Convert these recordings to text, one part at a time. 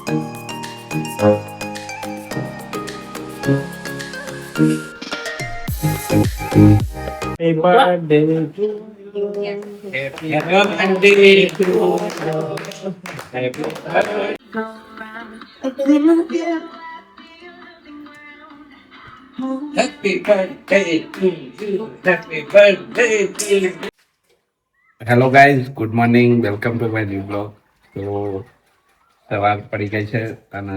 Happy birthday to you. Happy birthday to you. Happy birthday. Happy birthday to you. Happy birthday to you. Hello guys, good morning, welcome to my new blog. તો સવાર પડી ગઈ છે અને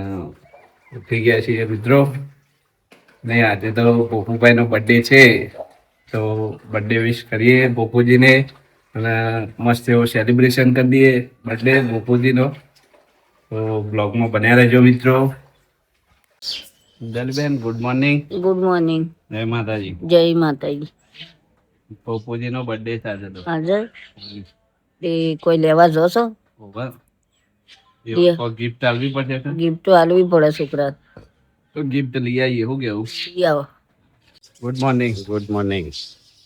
ઉઠી ગયા છીએ મિત્રો. ને આજે તો પોપુભાઈનો બર્થડે છે, તો બર્થડે વિશ કરીએ પોપુજીને અને મસ્ત એવો સેલિબ્રેશન કરી દઈએ બર્થડે પોપુજીનો. તો બ્લોગમાં બન્યા રહેજો મિત્રો. જલબેન, ગુડ મોર્નિંગ. Good morning. જય માતાજી. જય માતાજી. પોપુજીનો બર્થડે છે આજે તો. હાજર તે કોઈ લેવા જો છો? ગિફ્ટ આલવી પડશે. ગિફ્ટ તો આલવી પડે છોકરા. તો ગિફ્ટ લઈ આવીએ. શું કેવું? લઈ આવો. Good morning. Good morning.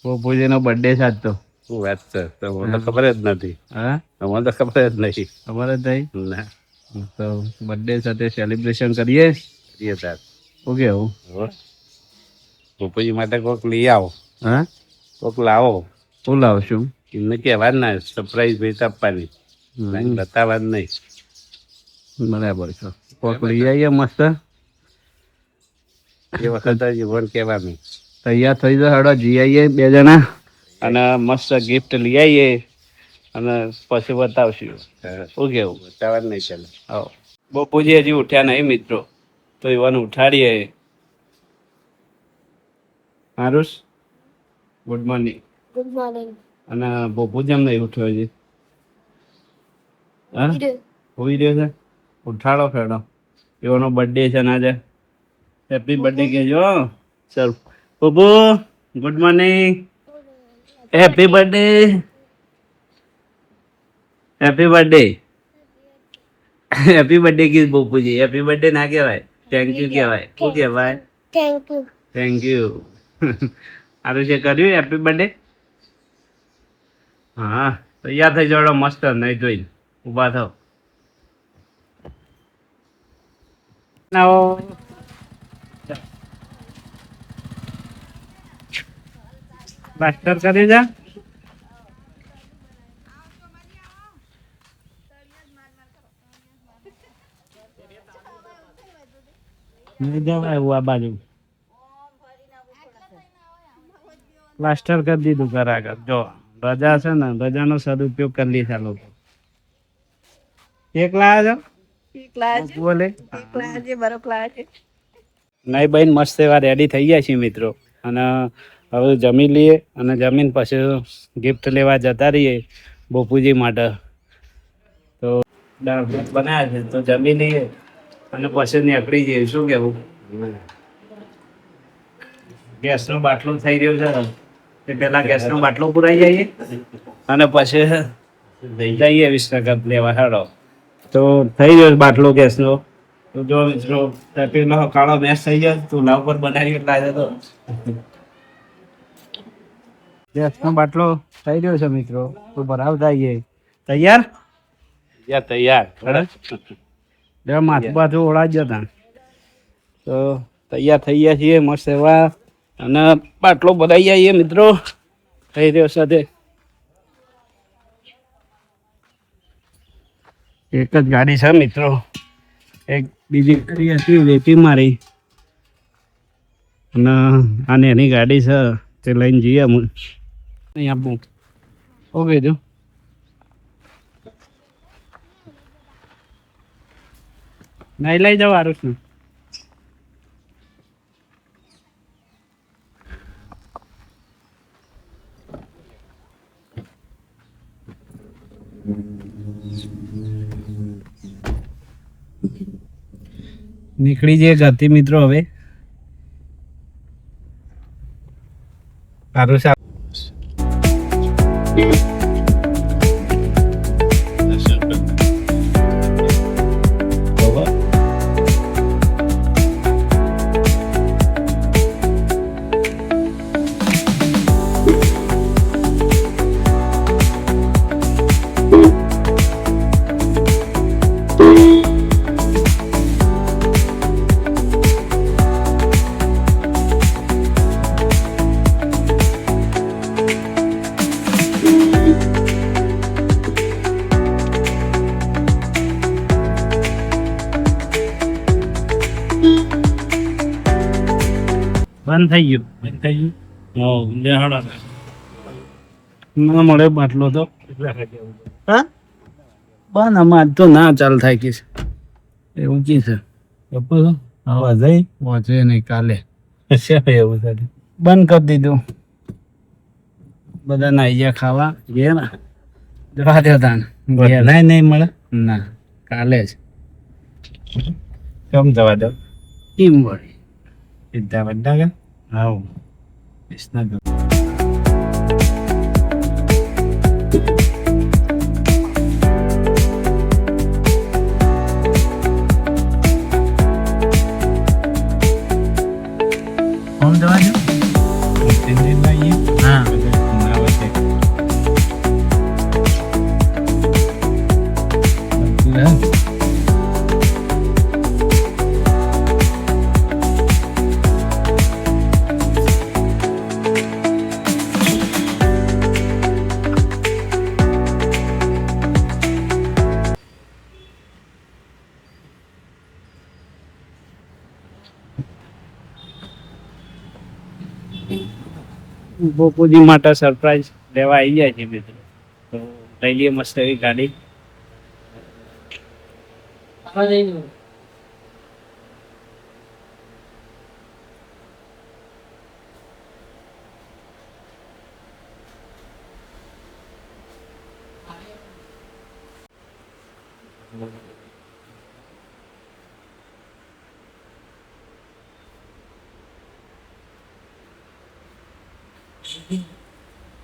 પોપુજીનો બર્થડે છે આજ તો. શું વાત છે? તમને તો ખબર જ નથી. હા, તમને તો ખબર જ નથી. ખબર જ નહીં. ના તો બર્થડે સાથે સેલિબ્રેશન કરીએ. કરીએ તાર. શું કેવું? પપ્પુજી માટે કોક લઈ આવો. હા, કોક લાવો. શું લાવશું? એમને કહેવા ના સરપ્રાઈઝ ભેટ આપવાની, બતાવવા જ નહીં. બરાબર છે. કોક લઈ આવીએ મસ્ત. એ વખત જ ઇવન કહેવાનું. તૈયાર થઈ જાય, હડો જઈ આવીએ બે જણા અને મસ્ત ગિફ્ટ લઈ આવીએ અને પછી બતાવશું. શું કેવું? બતાવવા જ નહીં ચાલે. આવો. બપોજી હજી ઉઠ્યા નહીં મિત્રો, તો એવાને ઉઠાડીએ. Aarush, good morning. Good morning. અને બપુ જેમ નહીં ઉઠ્યો હજી? હા, હોઈ રહ્યો છે. ઉઠાડો ફેડો, એવાનો બર્થડે છે ને આજે. હેપી બર્થડે કહેજો. ચાલ બબુ, good morning. Happy birthday. Happy birthday. Happy birthday કીધું બપુજી. હેપી બર્થડે ના કહેવાય, થેન્ક યુ કહેવાય. શું કહેવાય? Thank you. Thank you. સારું છે કર્યું. Happy birthday. હા, તૈયાર થઈ જાવ મસ્ત. નહીં જોઈ ઊભા થાવ. પ્લાસ્ટર કરી જા. નહીં જવાય એવું આ બાજુ. પ્લાસ્ટર કરી દીધું ઘર આગળ. જો રજા છે ને, રજાનો સદુપયોગ કરી લે છે લોકો. એકલા છો? બોલે નહીં બેન, મસ્ત એવા રેડી થઈ ગયા છીએ મિત્રો. અને હવે જમી લઈએ અને જમીન પછી ગિફ્ટ લેવા જતા રહીએ બપુજી માટે. તો દાળ ભાત બનાવ્યા છે, તો જમી લઈએ અને પછી નીકળી જઈએ. શું કેવું? ગેસનો બાટલો થઈ રહ્યો છે, તે પેલા ગેસનો બાટલો પુરાઈ જઈએ અને પછી જઈએ વિસનગર લેવા. હેડો. તો થઈ ગયો બાટલો ગેસનો. તો જો મિત્રો પેલો કાળો મેસ થઈ ગયો, ચૂલા ઉપર બનાવી લાગે. તો ગેસનો બાટલો થઈ રહ્યો છે મિત્રો, તો ભરાવતા આવીએ. તૈયાર? તૈયાર. માથું બાથું ઓળાઈ જતા. તો તૈયાર થઈ ગયા છીએ મસ્ત એવા અને બાટલો ભરાઈ જઈએ મિત્રો. થઈ રહ્યો સાથે એક જ ગાડી છે મિત્રો. એક બીજી ગાડી હતી વેપી મારી અને આને એની ગાડી છે, તે લઈને જઈએ. નહીં આપું. ઓકે જો નહીં લઈ જાઓ આરુષને. નીકળી જઈએ ઘરથી મિત્રો. હવે આરુષ બંધ થઈ ગયું. ના મળે બાટલો તો હા બંધ આમાં આજ તો ના ચાલ થાય કે એવું કી છે વાંચે નહીં કાલે એવું થાય બંધ કરી દીધું. બધા નાઈ ગયા ખાવા ગયા ને જવા દેતા નહીં મળે ના કાલે જ કેમ જવા દો કેમ વળી સીધા બધા કે હા કોણ જવા દો હા બોપુજી માટે સરપ્રાઈઝ લેવા આવી જાય છે મિત્રો. તો લઈ લઈએ મસ્ત એવી ગાડી.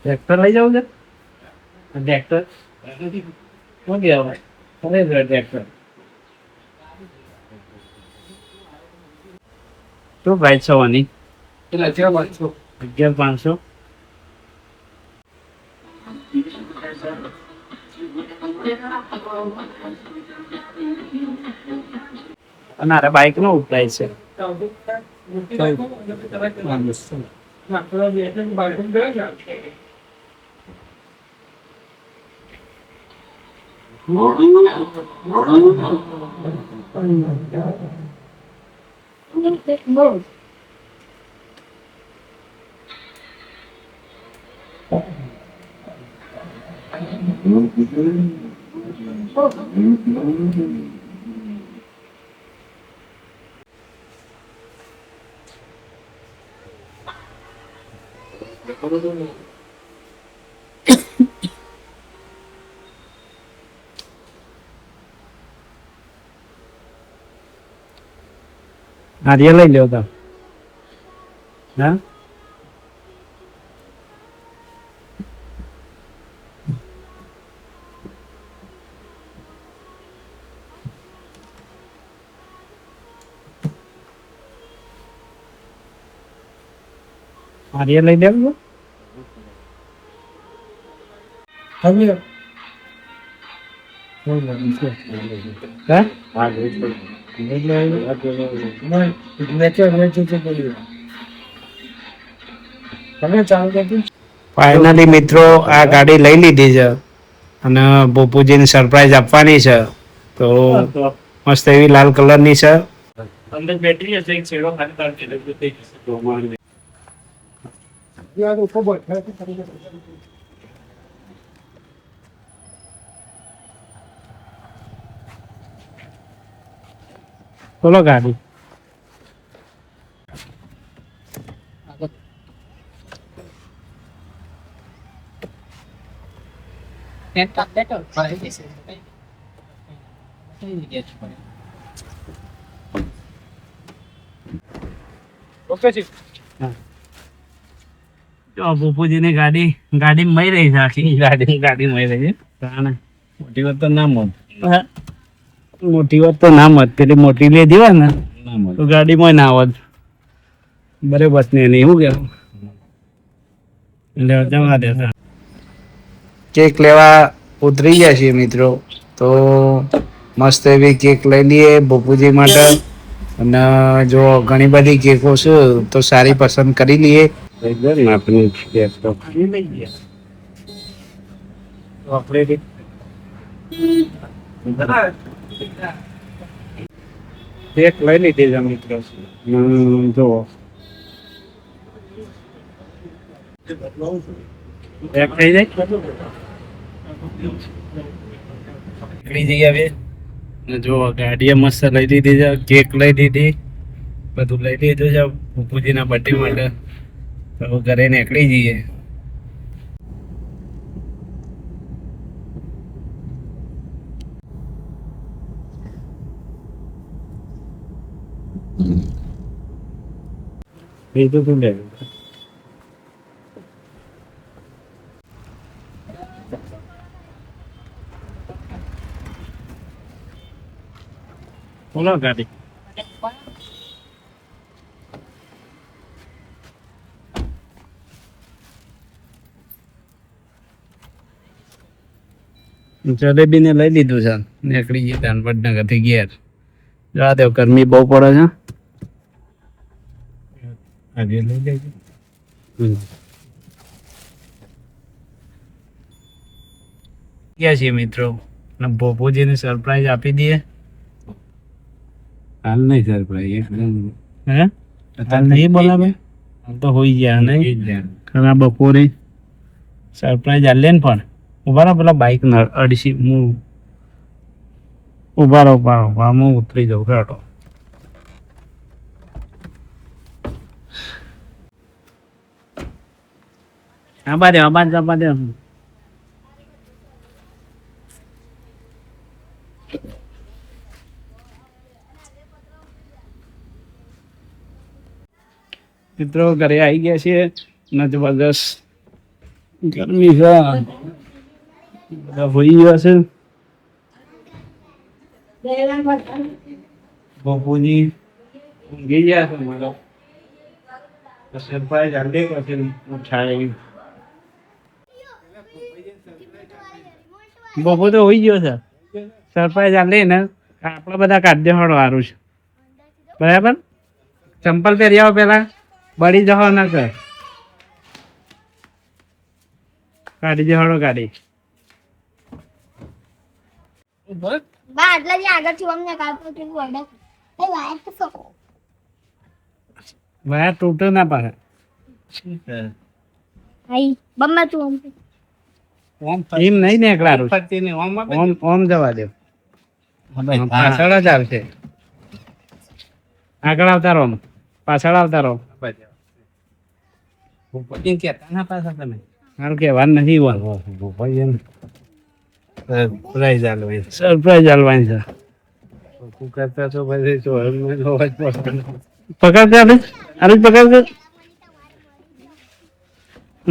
ટ્રેક્ટર લઈ જાવ છે ટ્રેક્ટર શું કહેવાય ટ્રેક્ટર શું પ્રાઇસ છે આની 11,500 અને અરે બાઇક નો પ્રાઇસ છે આર્ય લઈ લ્યો તો હા આર્ય લઈ લેવું ફાઇનલી મિત્રો આ ગાડી લઈ લીધી છે અને બોપુજીને સરપ્રાઈઝ આપવાની છે. તો મસ્ત એવી લાલ કલરની છે. અંદર બેટરી હશે એક છેડો ખાલી બોલો ગાડી બપુજી ની ગાડી મળી રહી છે આખી ગાડી મળી રહી છે. મોટી વાત તો ના મત મોટી વાત તો ના મત પેલી મોટી લે દેવા ને તો ગાડીમાં ના આવત બરાબર ને નહીં એવું કેવું જવા દે. કેક લેવા ઉતરી ગયા છીએ મિત્રો. તો મસ્ત એવી કેક લઈ લઈએ બપુજી માટે. અને જો ઘણી બધી કેકો છે તો સારી પસંદ કરી લઈએ. કેક લઈ લીધી છે મિત્રો. જો પેક થઈ જાય નીકળી જઈએ હવે ને જો ગાડીએ મસ્ત લઈ લીધી છે કેક લઈ લીધી બધું લઈ લીધું છે પપ્પુજીના બર્થડે માટે તો ઘરે નીકળી જઈએ બીજું શું લેવું બોલો ગાડી જલેબી ને લઈ લીધું છે નીકળી ગયા ત્યાં વડનગરથી ઘેર જવા દો ગરમી બહુ પડે છે આજે લઈ લેજો ગયા છીએ મિત્રો અને ભોપુજીને સરપ્રાઈઝ આપી દઈએ હાલ નહીં સરપ્રાઈઝ એકદમ હે હાલ નહીં બોલાવે હાલ તો હોઈ ગયા નહીં ખરા બપોરે સરપ્રાઈઝ હાલે ને પણ ઉભા રહો પેલા બાઈક અડીસી હું ઉભા રહો હું ઉતરી જાઉં ખેડો આબા દે મિત્રો ઘરે આવી ગયા છીએ ને જબરદસ્ત ગરમી છે બધા હોઈ ગયા છે બાપુજી ઊંઘી ગયા છે મારો સરપ્રાઈઝ આલે પછી ઉઠાડી બાપુ તો હોઈ ગયો છે સરપ્રાઈઝ આલે ને આપણે બધા કાઢ્ય હળો સારું છે બરાબર ચંપલ પહેરી આવો પેલા બળી જવા ના કર કાઢી જવાડો ગાડી બા આટલા જે આગળથી અમને કાઢતો કે ઓર્ડર એ વાયર તો સો વાયર તૂટે ના પાડે આઈ બમ્મા તું એમ નહીં નીકળારું ઓમ જવા દે પાછળ જ આવશે આગળ આવતા રહો પાછળ આવતા રહો હાલ કહેવાનું નથી સરપ્રાઈઝ આલવાની છે પકડ ચાલે અરે પકડ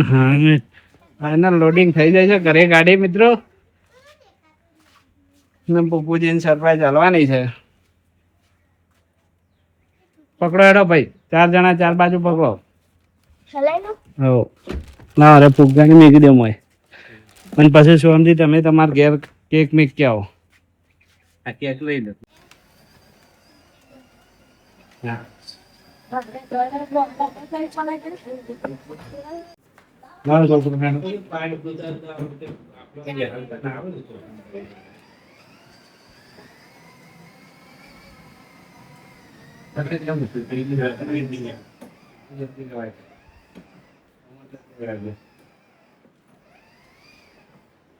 હા ફાઈનલ લોડિંગ થઈ જાય છે ઘરે ગાડી મિત્રો ને પપ્પુજીને સરપ્રાઈઝ આલવાની છે પકડો હેડો ભાઈ 4 જણા 4 બાજુ પકડો ચલાઈ લો હો ના અરે ફુગ્ગાને મૂકી દે મોય અને પછી સોમજી તમે તમારા ઘેર કેક મૂકી આવો આ કેક લઈ લો હા ના તો ફ્રેન્ડ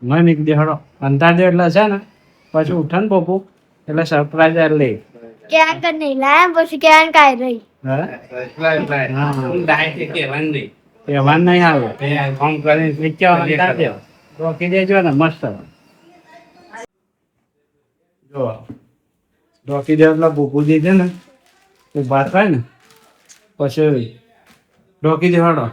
મને એક દેહડો અંતાર દે એટલે છે ને પછી ઉઠન પપ્પુ એટલે સરપ્રાઈઝ લે ક્યાં કર નહીં લાયા પછી ક્યાં કાઈ રહી કહેવાનું નહીં આવે ફોન કરીને રોકી દેજો ને મસ્ત જો રોકી દે એટલે ભૂપુજી છે ને એ વાત થાય ને પછી રોકી દેવાડો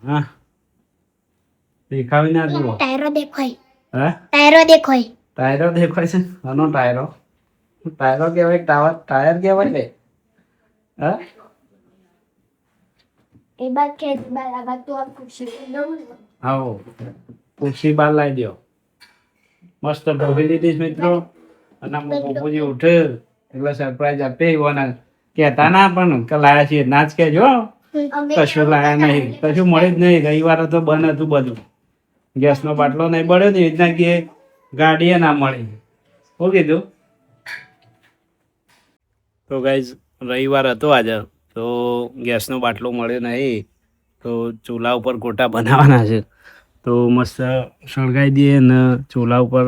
હા દેખાવી ના જુઓ ટાયરો દેખાય હા ટાયરો દેખાય ટાયરો દેખાય છે આનો ટાયરો ટાયરો કહેવાય ટાયર કહેવાય ને હા એ બાદ કે બરાબર તો આપ ખુશી દઉં આવો ખુરશી બહાર લાવી દો મસ્ત ઢોકી દીધી મિત્રો અને પપ્પુજી ઉઠે એટલે સરપ્રાઈઝ આપે એવાના કહેતા ના પણ કે લાયા છીએ ના જ કહેજો કશું લાયા નહીં કશું મળે જ નહીં રવિવારે તો બંધ હતું બધું ગેસનો બાટલો નહીં બળ્યો ને એ રીતના કે ગાડીએ ના મળી શું કીધું તો ગાઈઝ રવિવાર હતો આજે, તો ગેસનો બાટલો મળ્યો નહીં, તો ચૂલા ઉપર ગોટા બનાવવાના છે. તો મસ્ત સળગાવી દઈએ ને ચૂલા ઉપર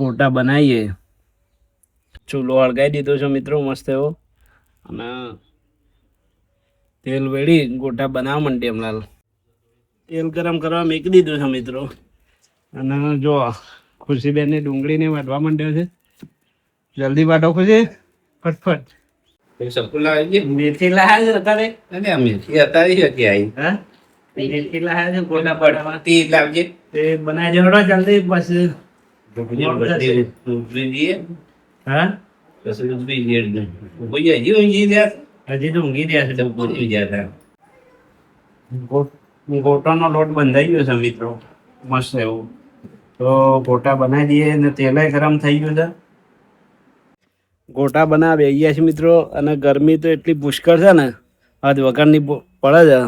ગોટા બનાવીએ. ચૂલો હળગાવી દીધો છે મિત્રો મસ્ત એવો, અને તેલ વેડી ગોટા બનાવવા માંડીએ. હમણાં તેલ ગરમ કરવા મૂકી દીધું છે મિત્રો. અને જો ખુશીબેનને ડુંગળીને વાટવા માંડ્યો છે. જલ્દી વાટો ખુશી, ફટફટ. મેથી લાયા છે અત્યારે? મેથી અત્યારે જતી આવી. હા, મેથી લાયા છે ગોટા પાડવા. તે લાવજે, તે બનાવી દેવડો જલ્દી. પછી હા, હજી તો ઊંઘી રહ્યા છે. ગોટાનો લોટ બંધાઈ ગયો છે મિત્રો મસ્ત એવું. તો ગોટા બનાવી દઈએ ને તેલે ગરમ થઈ ગયું છે. ગોટા બનાવી ગયા છે મિત્રો, અને ગરમી તો એટલી પુષ્કળ છે ને હદ વગરની પડે છે.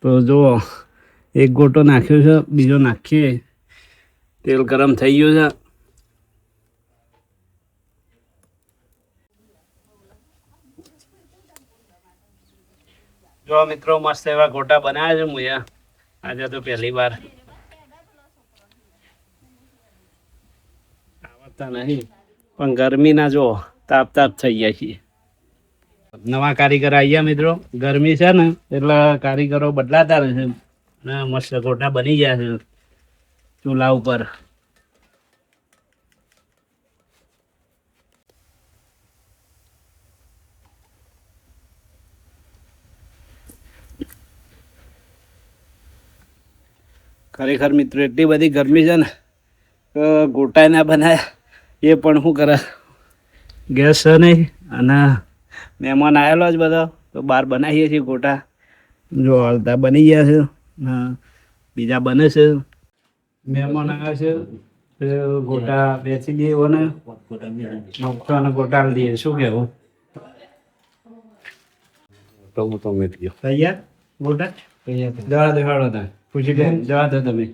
તો જુઓ એક ગોટો નાખ્યો છે, બીજો નાખીએ. તેલ ગરમ થઈ ગયું છે. જો મિત્રો મસ્ત એવા ગોટા બનાવ્યા છે મુયા આજે તો પહેલી વાર. આવડતા નહીં પણ ગરમીના જો તાપ થઈ ગયા છીએ. નવા કારીગર આવ્યા મિત્રો. ગરમી છે ને એટલે કારીગરો બદલાતા રહે છે. ને મસ્ત ગોટા બની ગયા છે ચૂલા ઉપર. ખરેખર મિત્રો એટલી બધી ગરમી છે ને તો ગોટા ના બનાવ્યા. એ પણ શું કરે, ગેસ છે નહીં, અને મહેમાન આવેલો જ બધો, તો બહાર બનાવીએ છીએ ગોટા. જો અડધા બની ગયા છે, બીજા બને છે. મહેમાન આવ્યા છે તો ગોટા બેસી દઈએ અને ગોટા દઈએ. શું કેવું? તૈયાર ગોટા? જવા દેખાડો તમે. પૂછી બેન જવા દો તમે.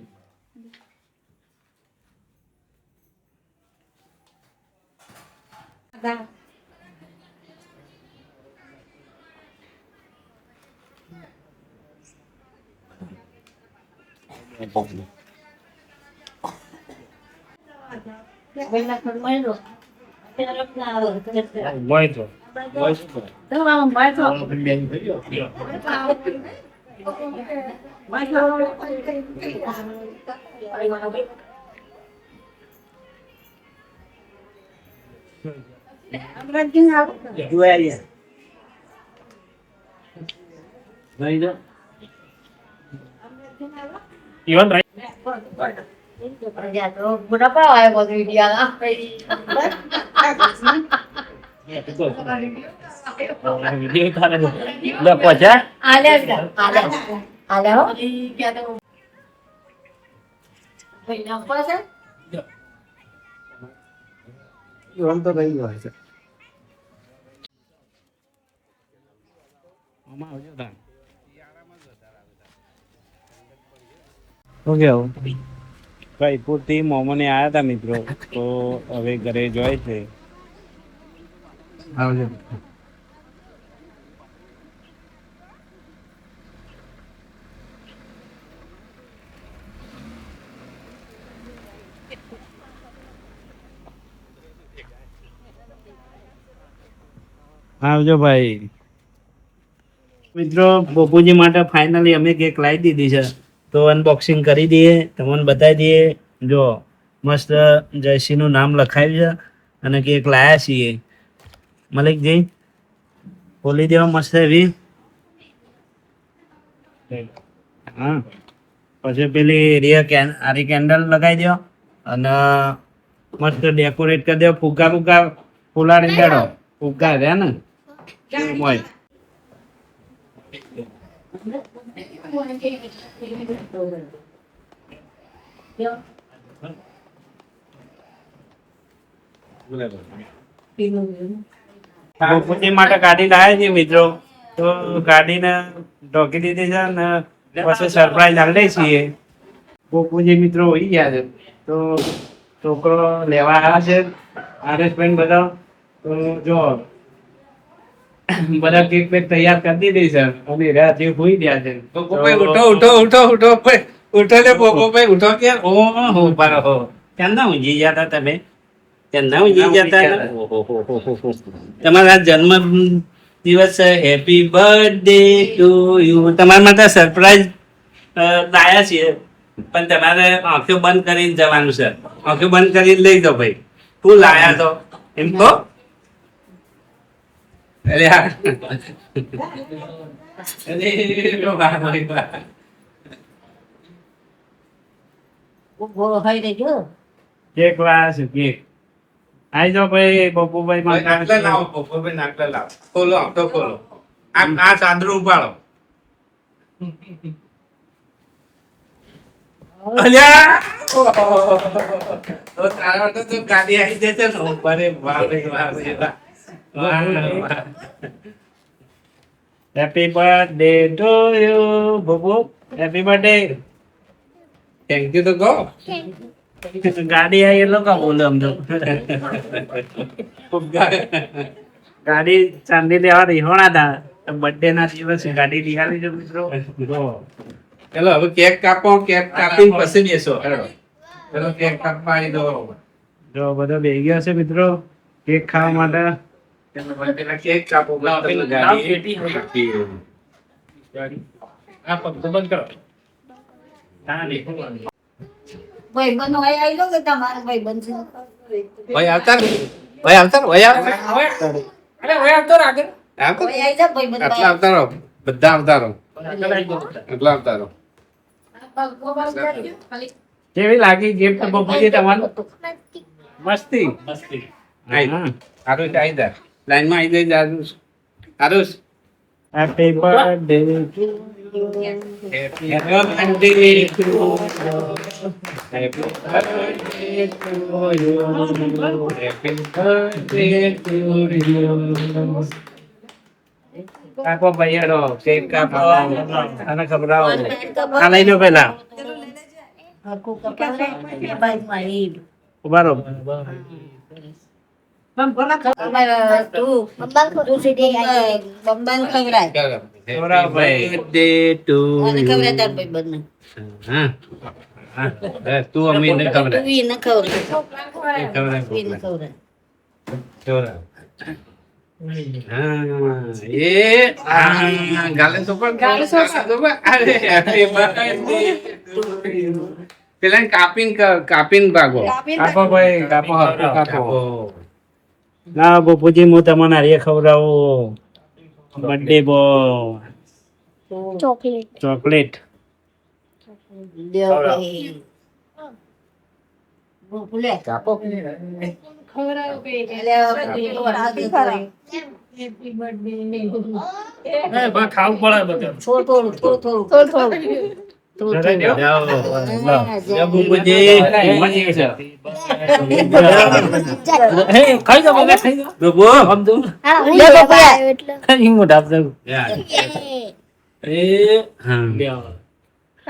રાયપુરથી મોમને આવ્યા હતા મિત્રો, તો હવે ઘરે જાય છે. આવજો. આવજો ભાઈ. મિત્રો બપુજી માટે ફાઇનલી અમે કેક લાવી દીધી છે, તો અનબોક્સિંગ કરી દઈએ, તમને બતાવી દઈએ. જો મસ્ત જયશ્રીનું નામ લખાવ્યું છે અને કેક લાયા છીએ. મલિકજી ખોલી દેવા મસ્ત એવી. હા, પછી પેલી આરી કેન્ડલ લગાવી દો અને મસ્ત ડેકોરેટ કરી દો. ફુગ્ગા ફુલાડી દેડો. ફુગ્ગા રહ્યા ને મોય. બપોર માટે ગાડી લાવ્યા છીએ મિત્રો, તો ગાડીને ઢોકી દીધી છે ને પછી સરપ્રાઈઝ આલે છીએ. બપોરજી મિત્રો હોઈ ગયા છે, તો છોકરો લેવા આવ્યા છે. આરએસ બેન બધા, તો તો જો બધા કેક પેક તૈયાર કરી દીધી છે અને રાતે હોઈ ગયા છે. પોપોભાઈ ઉઠો ભાઈ ઉઠો ને પોપોભાઈ ઉઠો કે ઓહો બરાબર. ક્યાંના ઊંઘી ગયા હતા તમે? ક્યાંના ઊંઘી ગયા હતા? ઓહો. તમારા જન્મ દિવસ હેપી બર્થડે ટુ યુ. તમારા માટે સરપ્રાઈઝ લાયા છીએ પણ તમારે આંખો બંધ કરીને જવાનું છે. આંખો બંધ કરીને લઈ જાઓ ભાઈ. શું લાયા તો એમ કહો. અરે હા અરે વાહ ભાઈ વાહ કેક લાયા છે કેક. આઈ જાઓ ભાઈ બપુભાઈ નાકલા લાવો પોપોભાઈ નાકલા લાવો ખોલો આમ તો ખોલો આ ચાદરું ઉપાડો અલ્યા તો તારા તો ગાડી આવી જશે ને અરે વાહ ભાઈ વાહ ભાઈ વાહ હેપી બર્થડે ટુ યુ બબુ. Happy birthday. થેન્ક યુ તો કહો ગાડી આવી એટલે કા બોલે આમ તો. ગાડી ચાંદી લેવા રીહોણા હતા બર્થડે ના દિવસે ગાડી લીહાડી છે મિત્રો. ચલો હવે કેક કાપો કેક કાપીને પછી બેસો ચલો કેક કાપવા આવી દો જો બધો બેસી ગયો છે મિત્રો કેક ખાવા માટે. પેલા કેક કાપો ગાડી આ પગ બંધ કરો. ભાઈબંધ હોય આવી લો કે તમારા ભાઈબંધ છે. ભાઈ આવતા ને ભાઈ આવતા ને ભાઈ આવતા ભાઈ આવી જા ભાઈબંધ આટલા આવતા રહો બધા આવતા રહો આટલા આવતા રહો કેવી લાગી ગિફ્ટ બબુજી તમારું? મસ્તી. આરુષ આવી જા લાઈનમાં આવી જઈ Aarush Aarush happy birthday Happy birthday to you. Happy birthday to you. Happy birthday to you. કાપો ભાઈઓ કેક કાપો અને ખવડાવો. આ લઈ લો પેલા ઉભા રહો. Happy birthday to you. હા હા તું અમી ને ખવડાવ ગાલે તો પણ અરે હેપી બર્થડે પેલા કાપીને ભાગો કાપો ભાઈ કાપો કાપો. ના બપુજી હું તમને હારીએ ખવડાવું. Birthday boy chocolate chocolate. ખાવું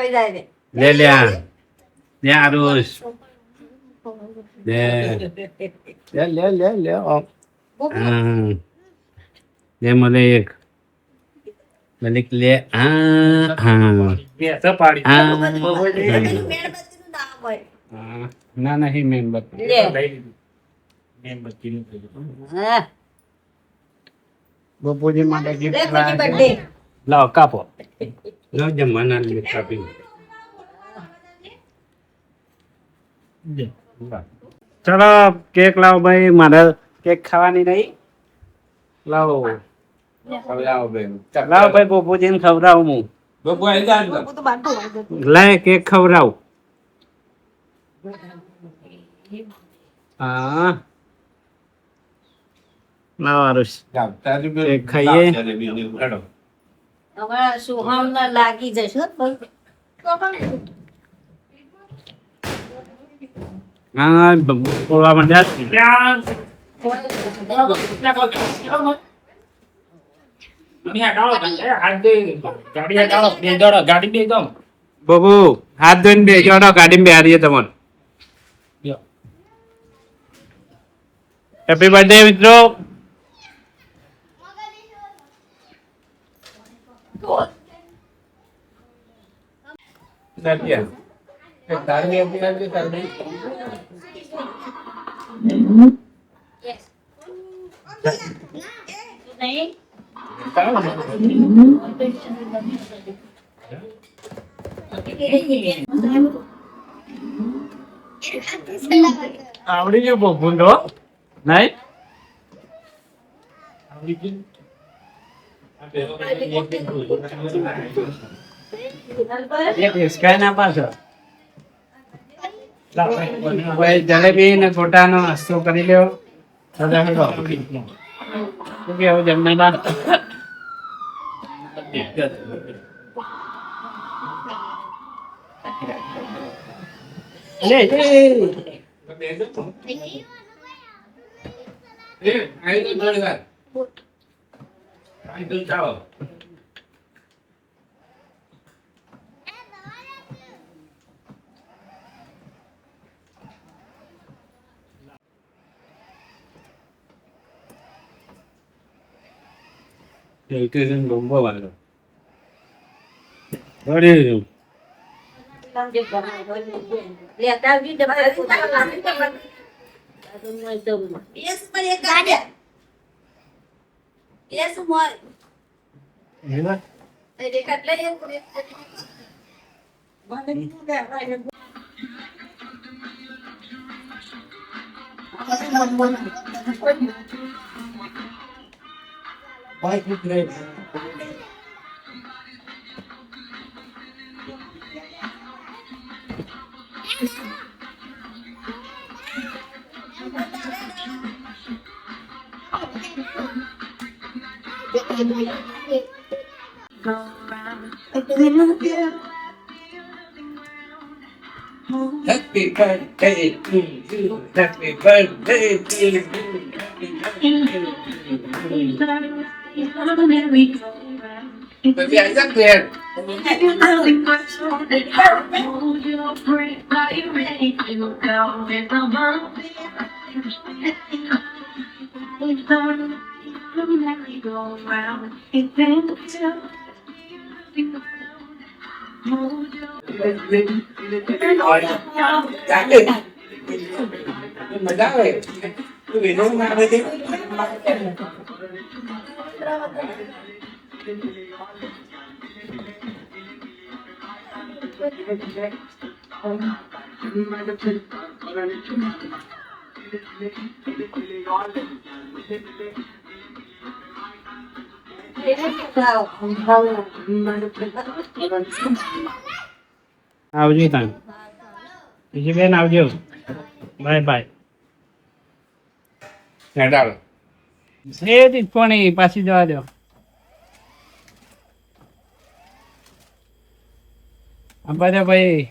પડે લે લ્યા લે આરુષ લે લે મને એક મલિક લે ના નહીં મેનબત્તી બપુજી માટે ગિફ્ટ લાવો કાપો. લાવ જમવાના લે કાપી ચલો કેક લાવો ભાઈ મારે કેક ખાવાની નહીં. લાવો લાવો બેન લાવો ભાઈ બપુજીને ખવડાવું હું. બબુ આવી જા લાય કેક ખવડાવ. હા લાવો આરુષ કેક ખાઈએ. સુહામના લાગી જશે હા બોલવા માંડ્યા. બબુ હાથ ધોઈને બેસજો ગાડી બેહારીએ તમને. હેપી બર્થડે મિત્રો. તારવી આપી નાખજો, તારવી. નહીં આવડી ગયું બહુ ભૂંડો નહીં આવડી ગયું. એક હિસકાય ના પાછો ભાઈ જલેબી ને ગોટાનો નાસ્તો કરી લ્યો. શું કેવું જમના ગમવા વાળો Happy birthday to you. Happy birthday to you. Baby, I got there. મજા આવે તું વિનો ના આવે તે આવજો તાન બીજી બેન આવજો બાય બાય હેડાળ એ કોણી પાછી જવા દો બધા ભાઈ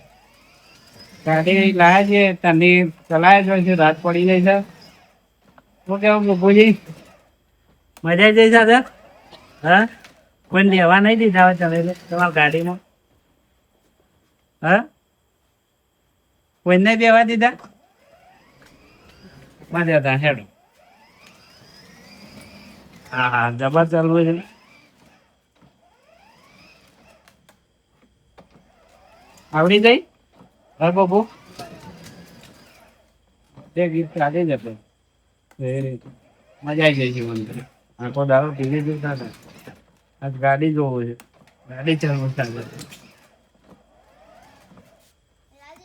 ગાડી લાયા છે તને ચલાવે છે રાત પડી જાય છે શું કેવું બપુજી મજા આવી જાય છે હા કોઈ લેવા નહીં દીધા હોય તમે તમારા ગાડીમાં હા કોઈને બેવા દીધા મજા હતા હેડો હા હા જબર ચાલવું છે આવડી જાય હા બાબુ તે ગીત ચાલી જશે મજા આવી જાય છે મને આખો દારો ટીવી જોતા હતા આજ ગાડી જોવું છે ગાડી ચાલવું ચાલે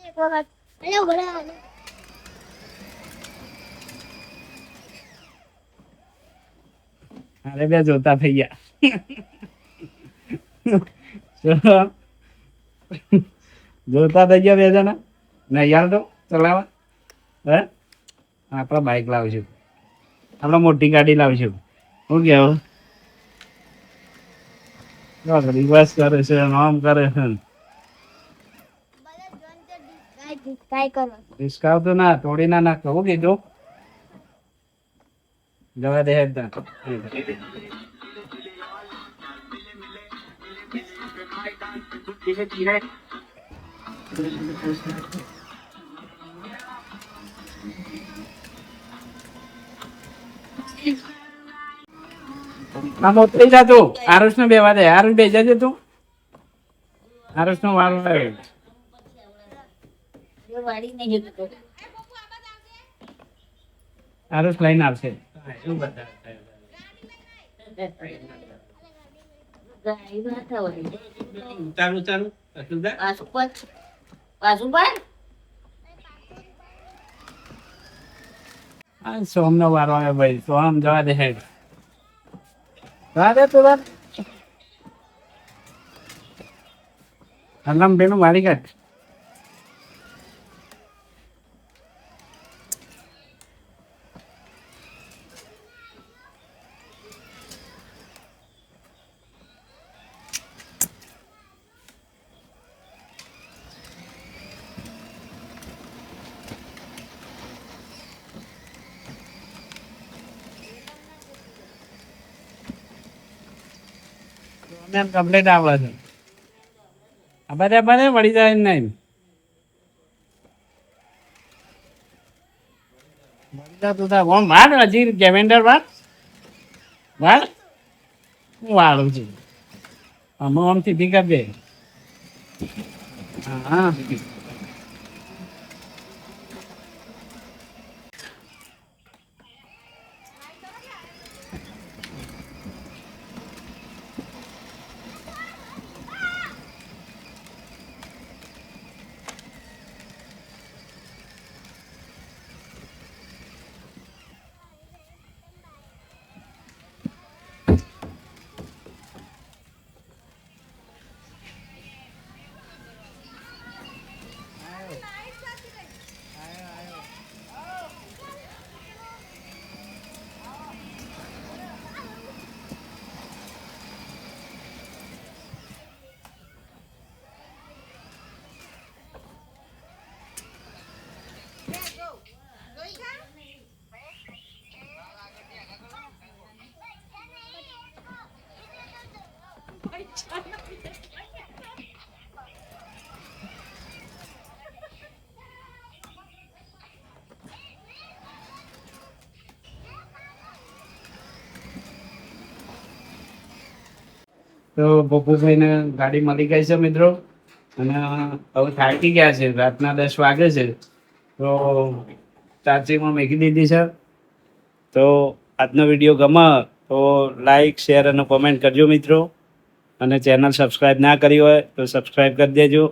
એક વખત હેલો ઘરે અરે બે જોતા થઈ ગયા જોતા થઈ ગયા બે જણા ને યાર તો ચલાવવા હે આપણે બાઇક લાવશું આપણે મોટી ગાડી લાવશું શું કહેવું રિવર્સ કરે છે આમ કરે છે કાઈ કરો રિસ્કાવ તો ના તોડી ના નાખ કહું કીધું જવા દે હેડ આ મોકલી જા તું. આરુષને બેવા દે. આરુષ બે જજે તું. આરુષનો વારો આવ્યો. આરુષ લઈને આવશે. સોમનો વારો આવ્યો ભાઈ. સોમ જવા દે હેડ. જવા દે તું હલમ બેનું મારી કાઢ. કમ્પ્લીટ આવડે છે. આ બધા બને વળી જાય નહીં. વળી જા તું તાર ઓમ વાળ હજી કેમેન્ડર વાળ વાળ હું વાળું છું. આમ સીધી કર દે. હા તો બપુભાઈને ગાડી મળી ગઈ છે મિત્રો. અને હવે થાકી ગયા છે. રાતના 10 વાગે છે. તો ચાર્જિંગમાં મૂકી દીધી છે. તો આજનો વિડીયો ગમે તો લાઈક શેર અને કોમેન્ટ કરજો મિત્રો. અને ચેનલ સબસ્ક્રાઈબ ના કરી હોય તો સબસ્ક્રાઈબ કરી દેજો.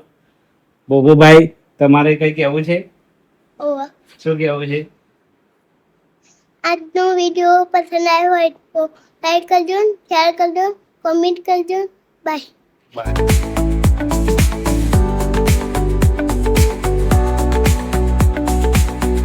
બપુભાઈ તમારે કંઈ કહેવું છે? શું કહેવું છે? આજનો વિડીયો પસંદ આવ્યો હોય તો લાઈક કરજો, શેર કરજો, કમેન્ટ કરજો. બાય. બાય.